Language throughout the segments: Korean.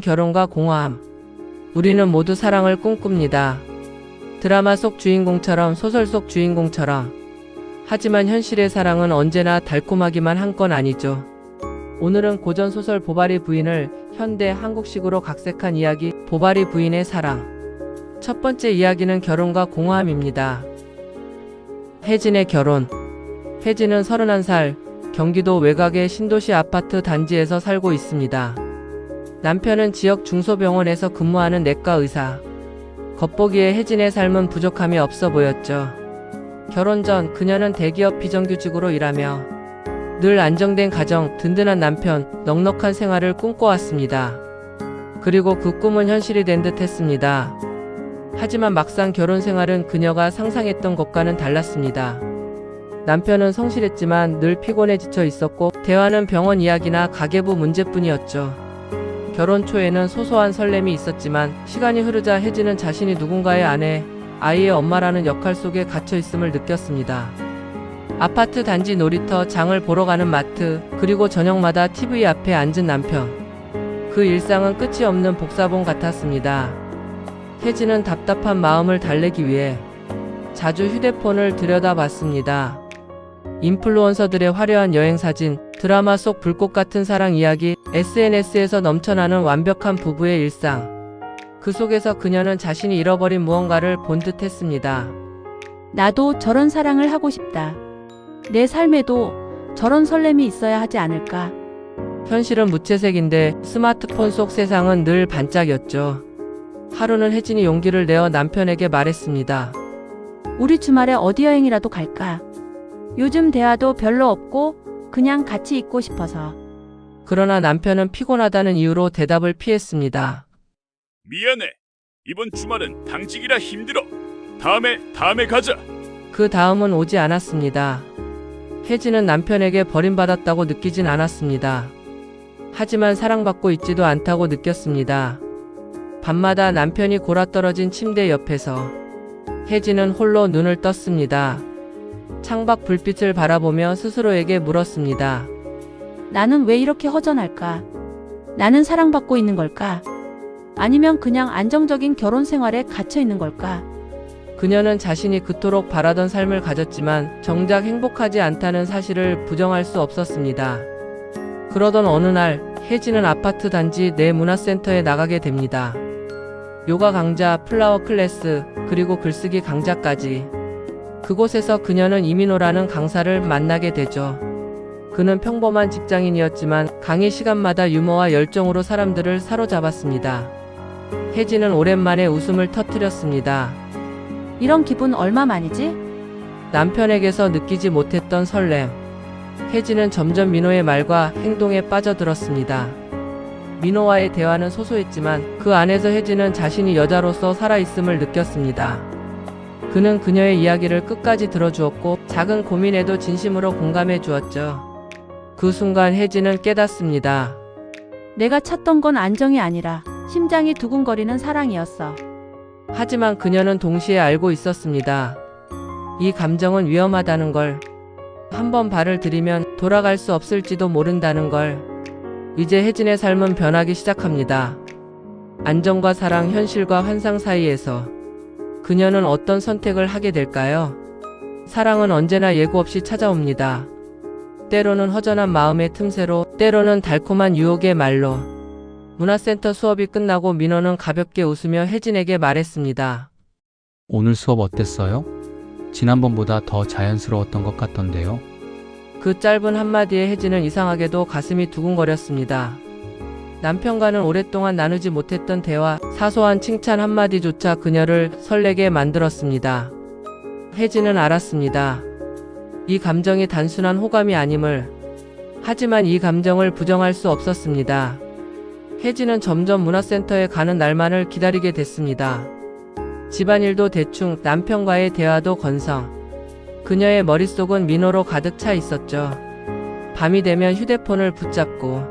결혼과 공허함. 우리는 모두 사랑을 꿈꿉니다. 드라마 속 주인공처럼, 소설 속 주인공처럼. 하지만 현실의 사랑은 언제나 달콤하기만 한 건 아니죠. 오늘은 고전 소설 보바리 부인을 현대 한국식으로 각색한 이야기, 보바리 부인의 사랑. 첫 번째 이야기는 결혼과 공허함입니다. 혜진의 결혼. 혜진은 31살, 경기도 외곽의 신도시 아파트 단지에서 살고 있습니다. 남편은 지역 중소병원에서 근무하는 내과 의사. 겉보기에 혜진의 삶은 부족함이 없어 보였죠. 결혼 전 그녀는 대기업 비정규직으로 일하며 늘 안정된 가정, 든든한 남편, 넉넉한 생활을 꿈꿔왔습니다. 그리고 그 꿈은 현실이 된 듯 했습니다. 하지만 막상 결혼 생활은 그녀가 상상했던 것과는 달랐습니다. 남편은 성실했지만 늘 피곤해 지쳐 있었고, 대화는 병원 이야기나 가계부 문제뿐이었죠. 결혼 초에는 소소한 설렘이 있었지만 시간이 흐르자 혜진은 자신이 누군가의 아내, 아이의 엄마라는 역할 속에 갇혀 있음을 느꼈습니다. 아파트 단지 놀이터, 장을 보러 가는 마트, 그리고 저녁마다 TV 앞에 앉은 남편. 그 일상은 끝이 없는 복사본 같았습니다. 혜진은 답답한 마음을 달래기 위해 자주 휴대폰을 들여다봤습니다. 인플루언서들의 화려한 여행사진, 드라마 속 불꽃 같은 사랑 이야기, SNS에서 넘쳐나는 완벽한 부부의 일상. 그 속에서 그녀는 자신이 잃어버린 무언가를 본 듯 했습니다. 나도 저런 사랑을 하고 싶다. 내 삶에도 저런 설렘이 있어야 하지 않을까. 현실은 무채색인데 스마트폰 속 세상은 늘 반짝였죠. 하루는 혜진이 용기를 내어 남편에게 말했습니다. 우리 주말에 어디 여행이라도 갈까? 요즘 대화도 별로 없고 그냥 같이 있고 싶어서. 그러나 남편은 피곤하다는 이유로 대답을 피했습니다. 미안해. 이번 주말은 당직이라 힘들어. 다음에 가자. 그 다음은 오지 않았습니다. 혜진은 남편에게 버림받았다고 느끼진 않았습니다. 하지만 사랑받고 있지도 않다고 느꼈습니다. 밤마다 남편이 골아떨어진 침대 옆에서 혜진은 홀로 눈을 떴습니다. 창밖 불빛을 바라보며 스스로에게 물었습니다. 나는 왜 이렇게 허전할까? 나는 사랑받고 있는 걸까? 아니면 그냥 안정적인 결혼 생활에 갇혀 있는 걸까? 그녀는 자신이 그토록 바라던 삶을 가졌지만 정작 행복하지 않다는 사실을 부정할 수 없었습니다. 그러던 어느 날 혜진은 아파트 단지 내 문화센터에 나가게 됩니다. 요가 강좌, 플라워 클래스, 그리고 글쓰기 강좌까지. 그곳에서 그녀는 이민호라는 강사를 만나게 되죠. 그는 평범한 직장인이었지만 강의 시간마다 유머와 열정으로 사람들을 사로잡았습니다. 혜진은 오랜만에 웃음을 터뜨렸습니다. 이런 기분 얼마만이지? 남편에게서 느끼지 못했던 설렘. 혜진은 점점 민호의 말과 행동에 빠져들었습니다. 민호와의 대화는 소소했지만 그 안에서 혜진은 자신이 여자로서 살아있음을 느꼈습니다. 그는 그녀의 이야기를 끝까지 들어주었고 작은 고민에도 진심으로 공감해 주었죠. 그 순간 혜진은 깨닫습니다. 내가 찾던 건 안정이 아니라 심장이 두근거리는 사랑이었어. 하지만 그녀는 동시에 알고 있었습니다. 이 감정은 위험하다는 걸. 한번 발을 들이면 돌아갈 수 없을지도 모른다는 걸. 이제 혜진의 삶은 변하기 시작합니다. 안정과 사랑, 현실과 환상 사이에서 그녀는 어떤 선택을 하게 될까요? 사랑은 언제나 예고 없이 찾아옵니다. 때로는 허전한 마음의 틈새로, 때로는 달콤한 유혹의 말로. 문화센터 수업이 끝나고 민호는 가볍게 웃으며 혜진에게 말했습니다. 오늘 수업 어땠어요? 지난번보다 더 자연스러웠던 것 같던데요. 그 짧은 한마디에 혜진은 이상하게도 가슴이 두근거렸습니다. 남편과는 오랫동안 나누지 못했던 대화, 사소한 칭찬 한마디조차 그녀를 설레게 만들었습니다. 혜진은 알았습니다. 이 감정이 단순한 호감이 아님을. 하지만 이 감정을 부정할 수 없었습니다. 혜진은 점점 문화센터에 가는 날만을 기다리게 됐습니다. 집안일도 대충, 남편과의 대화도 건성. 그녀의 머릿속은 민호로 가득 차 있었죠. 밤이 되면 휴대폰을 붙잡고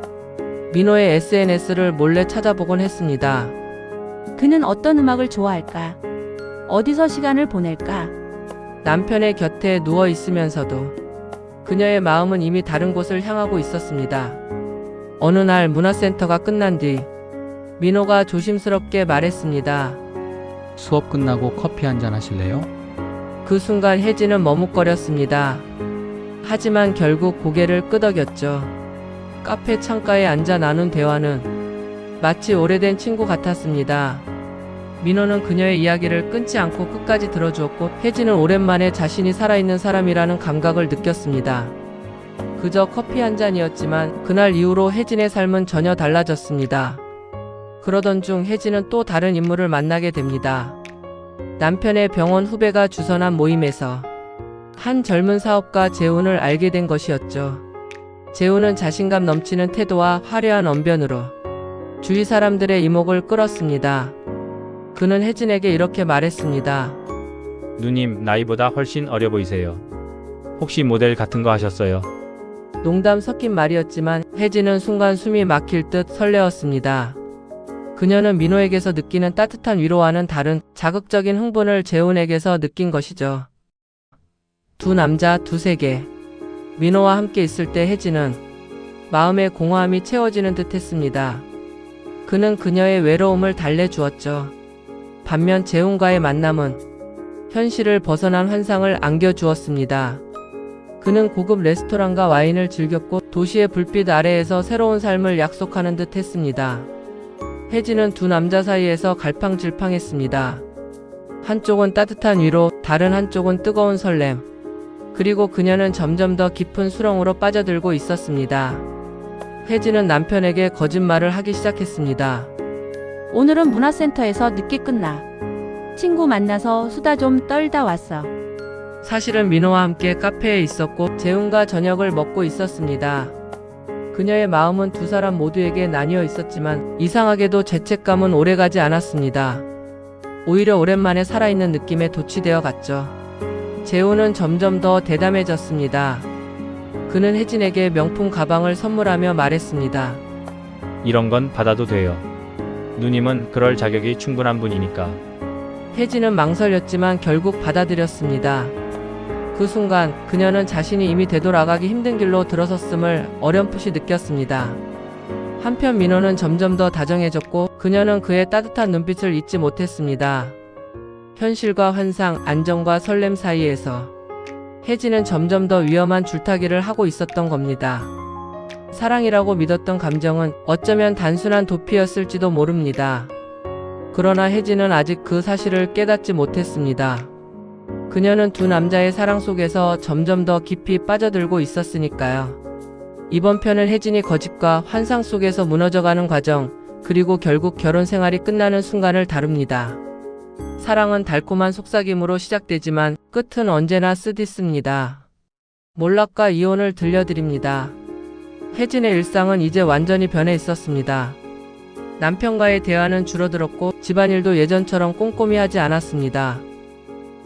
민호의 SNS를 몰래 찾아보곤 했습니다. 그는 어떤 음악을 좋아할까? 어디서 시간을 보낼까? 남편의 곁에 누워 있으면서도 그녀의 마음은 이미 다른 곳을 향하고 있었습니다. 어느 날 문화센터가 끝난 뒤 민호가 조심스럽게 말했습니다. 수업 끝나고 커피 한잔 하실래요? 그 순간 혜진은 머뭇거렸습니다. 하지만 결국 고개를 끄덕였죠. 카페 창가에 앉아 나눈 대화는 마치 오래된 친구 같았습니다. 민호는 그녀의 이야기를 끊지 않고 끝까지 들어주었고 혜진은 오랜만에 자신이 살아있는 사람이라는 감각을 느꼈습니다. 그저 커피 한 잔이었지만 그날 이후로 혜진의 삶은 전혀 달라졌습니다. 그러던 중 혜진은 또 다른 인물을 만나게 됩니다. 남편의 병원 후배가 주선한 모임에서 한 젊은 사업가 재훈을 알게 된 것이었죠. 재훈은 자신감 넘치는 태도와 화려한 언변으로 주위 사람들의 이목을 끌었습니다. 그는 혜진에게 이렇게 말했습니다. 누님, 나이보다 훨씬 어려 보이세요. 혹시 모델 같은 거 하셨어요? 농담 섞인 말이었지만 혜진은 순간 숨이 막힐 듯 설레었습니다. 그녀는 민호에게서 느끼는 따뜻한 위로와는 다른 자극적인 흥분을 재훈에게서 느낀 것이죠. 두 남자 두 세계. 민호와 함께 있을 때 혜진은 마음의 공허함이 채워지는 듯 했습니다. 그는 그녀의 외로움을 달래주었죠. 반면 재훈과의 만남은 현실을 벗어난 환상을 안겨주었습니다. 그는 고급 레스토랑과 와인을 즐겼고 도시의 불빛 아래에서 새로운 삶을 약속하는 듯 했습니다. 혜진은 두 남자 사이에서 갈팡질팡했습니다. 한쪽은 따뜻한 위로, 다른 한쪽은 뜨거운 설렘. 그리고 그녀는 점점 더 깊은 수렁으로 빠져들고 있었습니다. 혜진은 남편에게 거짓말을 하기 시작했습니다. 오늘은 문화센터에서 늦게 끝나. 친구 만나서 수다 좀 떨다 왔어. 사실은 민호와 함께 카페에 있었고 재훈과 저녁을 먹고 있었습니다. 그녀의 마음은 두 사람 모두에게 나뉘어 있었지만 이상하게도 죄책감은 오래가지 않았습니다. 오히려 오랜만에 살아있는 느낌에 도취되어 갔죠. 재훈은 점점 더 대담해졌습니다. 그는 혜진에게 명품 가방을 선물하며 말했습니다. 이런 건 받아도 돼요. 누님은 그럴 자격이 충분한 분이니까. 혜진은 망설였지만 결국 받아들였습니다. 그 순간 그녀는 자신이 이미 되돌아가기 힘든 길로 들어섰음을 어렴풋이 느꼈습니다. 한편 민호는 점점 더 다정해졌고 그녀는 그의 따뜻한 눈빛을 잊지 못했습니다. 현실과 환상, 안정과 설렘 사이에서 혜진은 점점 더 위험한 줄타기를 하고 있었던 겁니다. 사랑이라고 믿었던 감정은 어쩌면 단순한 도피였을지도 모릅니다. 그러나 혜진은 아직 그 사실을 깨닫지 못했습니다. 그녀는 두 남자의 사랑 속에서 점점 더 깊이 빠져들고 있었으니까요. 이번 편은 혜진이 거짓과 환상 속에서 무너져가는 과정, 그리고 결국 결혼 생활이 끝나는 순간을 다룹니다. 사랑은 달콤한 속삭임으로 시작되지만 끝은 언제나 쓰디씁니다. 몰락과 이혼을 들려드립니다. 혜진의 일상은 이제 완전히 변해 있었습니다. 남편과의 대화는 줄어들었고 집안일도 예전처럼 꼼꼼히 하지 않았습니다.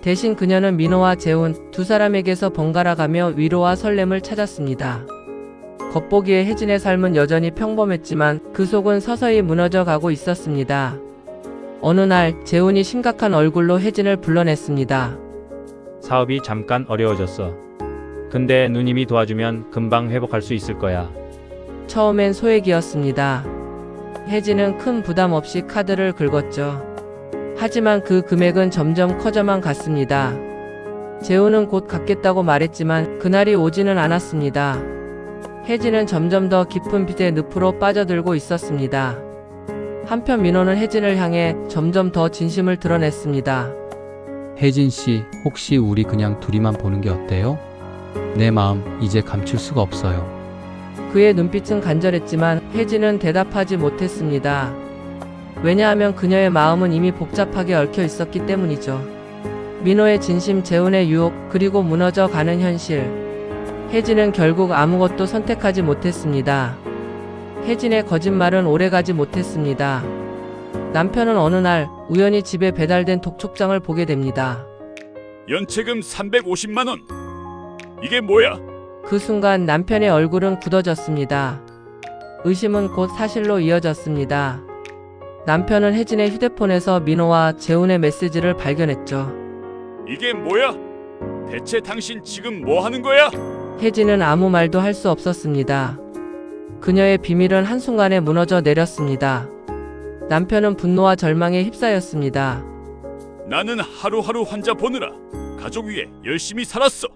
대신 그녀는 민호와 재훈 두 사람에게서 번갈아가며 위로와 설렘을 찾았습니다. 겉보기에 혜진의 삶은 여전히 평범했지만 그 속은 서서히 무너져 가고 있었습니다. 어느 날 재훈이 심각한 얼굴로 혜진을 불러냈습니다. 사업이 잠깐 어려워졌어. 근데 누님이 도와주면 금방 회복할 수 있을 거야. 처음엔 소액이었습니다. 혜진은 큰 부담 없이 카드를 긁었죠. 하지만 그 금액은 점점 커져만 갔습니다. 재훈은 곧 갚겠다고 말했지만 그날이 오지는 않았습니다. 혜진은 점점 더 깊은 빚의 늪으로 빠져들고 있었습니다. 한편 민호는 혜진을 향해 점점 더 진심을 드러냈습니다. 혜진 씨, 혹시 우리 그냥 둘이만 보는 게 어때요? 내 마음 이제 감출 수가 없어요. 그의 눈빛은 간절했지만 혜진은 대답하지 못했습니다. 왜냐하면 그녀의 마음은 이미 복잡하게 얽혀 있었기 때문이죠. 민호의 진심, 재훈의 유혹, 그리고 무너져 가는 현실. 혜진은 결국 아무것도 선택하지 못했습니다. 혜진의 거짓말은 오래가지 못했습니다. 남편은 어느 날 우연히 집에 배달된 독촉장을 보게 됩니다. 연체금 350만 원. 이게 뭐야? 그 순간 남편의 얼굴은 굳어졌습니다. 의심은 곧 사실로 이어졌습니다. 남편은 혜진의 휴대폰에서 민호와 재훈의 메시지를 발견했죠. 이게 뭐야? 대체 당신 지금 뭐 하는 거야? 혜진은 아무 말도 할 수 없었습니다. 그녀의 비밀은 한순간에 무너져 내렸습니다. 남편은 분노와 절망에 휩싸였습니다. 나는 하루하루 환자 보느라 가족 위해 열심히 살았어.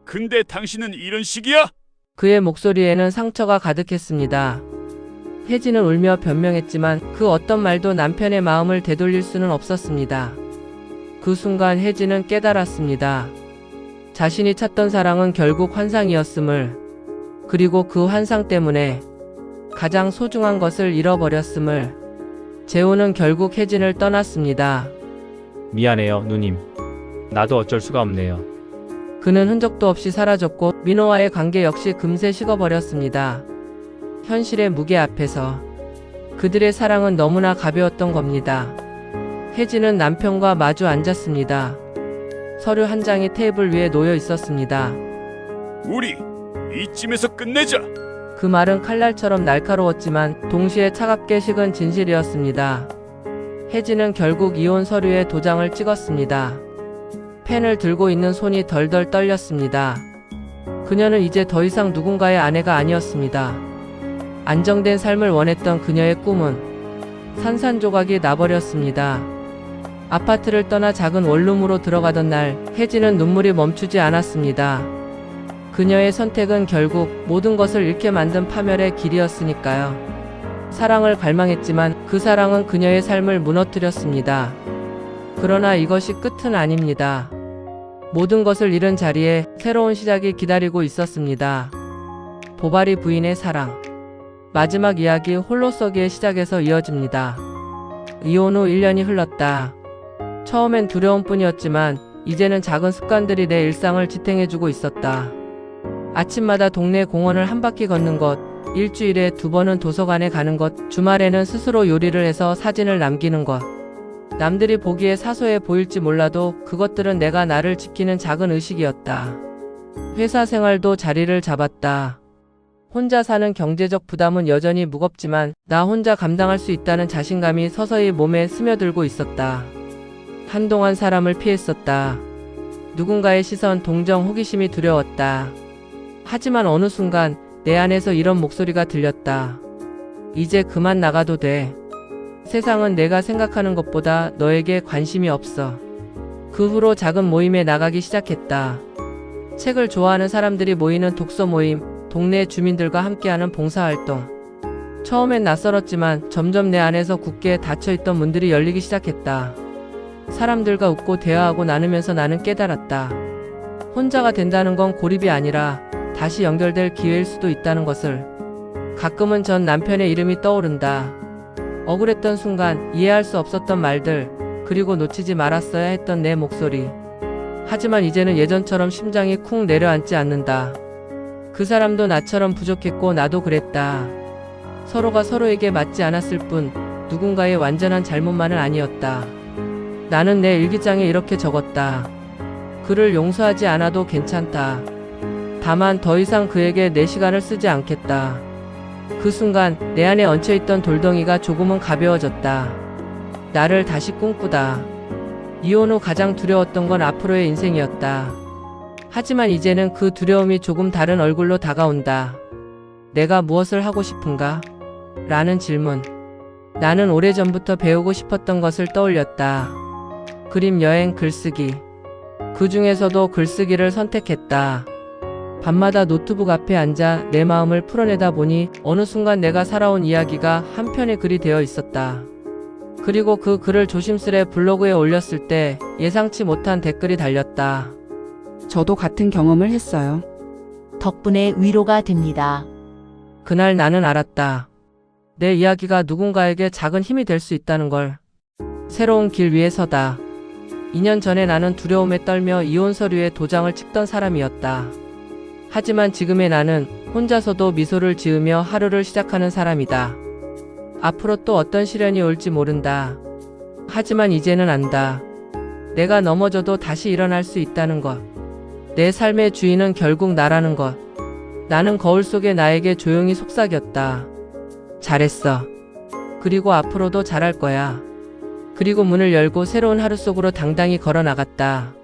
근데 당신은 이런 식이야? 그의 목소리에는 상처가 가득했습니다. 혜진은 울며 변명했지만 그 어떤 말도 남편의 마음을 되돌릴 수는 없었습니다. 그 순간 혜진은 깨달았습니다. 자신이 찾던 사랑은 결국 환상이었음을, 그리고 그 환상 때문에 가장 소중한 것을 잃어버렸음을. 재호는 결국 혜진을 떠났습니다. 미안해요, 누님. 나도 어쩔 수가 없네요. 그는 흔적도 없이 사라졌고 민호와의 관계 역시 금세 식어버렸습니다. 현실의 무게 앞에서 그들의 사랑은 너무나 가벼웠던 겁니다. 혜진은 남편과 마주 앉았습니다. 서류 한 장이 테이블 위에 놓여 있었습니다. 우리 이쯤에서 끝내자. 그 말은 칼날처럼 날카로웠지만 동시에 차갑게 식은 진실이었습니다. 혜진은 결국 이혼 서류에 도장을 찍었습니다. 펜을 들고 있는 손이 덜덜 떨렸습니다. 그녀는 이제 더 이상 누군가의 아내가 아니었습니다. 안정된 삶을 원했던 그녀의 꿈은 산산조각이 나버렸습니다. 아파트를 떠나 작은 원룸으로 들어가던 날, 혜진은 눈물이 멈추지 않았습니다. 그녀의 선택은 결국 모든 것을 잃게 만든 파멸의 길이었으니까요. 사랑을 갈망했지만 그 사랑은 그녀의 삶을 무너뜨렸습니다. 그러나 이것이 끝은 아닙니다. 모든 것을 잃은 자리에 새로운 시작이 기다리고 있었습니다. 보바리 부인의 사랑. 마지막 이야기 홀로서기의 시작에서 이어집니다. 이혼 후 1년이 흘렀다. 처음엔 두려움 뿐이었지만 이제는 작은 습관들이 내 일상을 지탱해주고 있었다. 아침마다 동네 공원을 한 바퀴 걷는 것, 일주일에 2번은 도서관에 가는 것, 주말에는 스스로 요리를 해서 사진을 남기는 것. 남들이 보기에 사소해 보일지 몰라도 그것들은 내가 나를 지키는 작은 의식이었다. 회사 생활도 자리를 잡았다. 혼자 사는 경제적 부담은 여전히 무겁지만 나 혼자 감당할 수 있다는 자신감이 서서히 몸에 스며들고 있었다. 한동안 사람을 피했었다. 누군가의 시선, 동정, 호기심이 두려웠다. 하지만 어느 순간 내 안에서 이런 목소리가 들렸다. 이제 그만 나가도 돼. 세상은 내가 생각하는 것보다 너에게 관심이 없어. 그 후로 작은 모임에 나가기 시작했다. 책을 좋아하는 사람들이 모이는 독서 모임, 동네 주민들과 함께하는 봉사활동. 처음엔 낯설었지만 점점 내 안에서 굳게 닫혀있던 문들이 열리기 시작했다. 사람들과 웃고 대화하고 나누면서 나는 깨달았다. 혼자가 된다는 건 고립이 아니라 다시 연결될 기회일 수도 있다는 것을. 가끔은 전 남편의 이름이 떠오른다. 억울했던 순간, 이해할 수 없었던 말들, 그리고 놓치지 말았어야 했던 내 목소리. 하지만 이제는 예전처럼 심장이 쿵 내려앉지 않는다. 그 사람도 나처럼 부족했고 나도 그랬다. 서로가 서로에게 맞지 않았을 뿐 누군가의 완전한 잘못만은 아니었다. 나는 내 일기장에 이렇게 적었다. 그를 용서하지 않아도 괜찮다. 다만 더 이상 그에게 내 시간을 쓰지 않겠다. 그 순간 내 안에 얹혀있던 돌덩이가 조금은 가벼워졌다. 나를 다시 꿈꾸다. 이혼 후 가장 두려웠던 건 앞으로의 인생이었다. 하지만 이제는 그 두려움이 조금 다른 얼굴로 다가온다. 내가 무엇을 하고 싶은가? 라는 질문. 나는 오래전부터 배우고 싶었던 것을 떠올렸다. 그림, 여행, 글쓰기. 그 중에서도 글쓰기를 선택했다. 밤마다 노트북 앞에 앉아 내 마음을 풀어내다 보니 어느 순간 내가 살아온 이야기가 한 편의 글이 되어 있었다. 그리고 그 글을 조심스레 블로그에 올렸을 때 예상치 못한 댓글이 달렸다. 저도 같은 경험을 했어요. 덕분에 위로가 됩니다. 그날 나는 알았다. 내 이야기가 누군가에게 작은 힘이 될 수 있다는 걸. 새로운 길 위에 서다. 2년 전에 나는 두려움에 떨며 이혼 서류에 도장을 찍던 사람이었다. 하지만 지금의 나는 혼자서도 미소를 지으며 하루를 시작하는 사람이다. 앞으로 또 어떤 시련이 올지 모른다. 하지만 이제는 안다. 내가 넘어져도 다시 일어날 수 있다는 것. 내 삶의 주인은 결국 나라는 것. 나는 거울 속에 나에게 조용히 속삭였다. 잘했어. 그리고 앞으로도 잘할 거야. 그리고 문을 열고 새로운 하루 속으로 당당히 걸어 나갔다.